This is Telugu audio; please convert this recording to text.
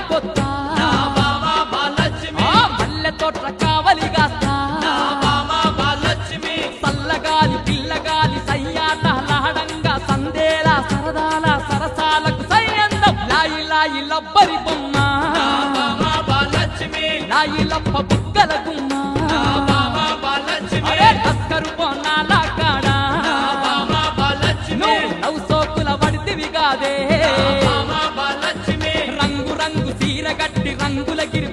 కొత్త మల్లె తోట్ల కావలిగాస్తా సల్లగాలి పిల్లగాలి సయ్యాటలాడంగా సందేల సరదాల సరసాలకు సయ్యందం లాయి లాయి లబ్బరి బొమ్మ లాయి లప్ప బుగ్గల గుమ్మ తస్కరు పొన్నాల కాడా నవ్వు సోకుల వడితివి కాదే రంగు రంగు సీర గట్టి రంగుల గిరి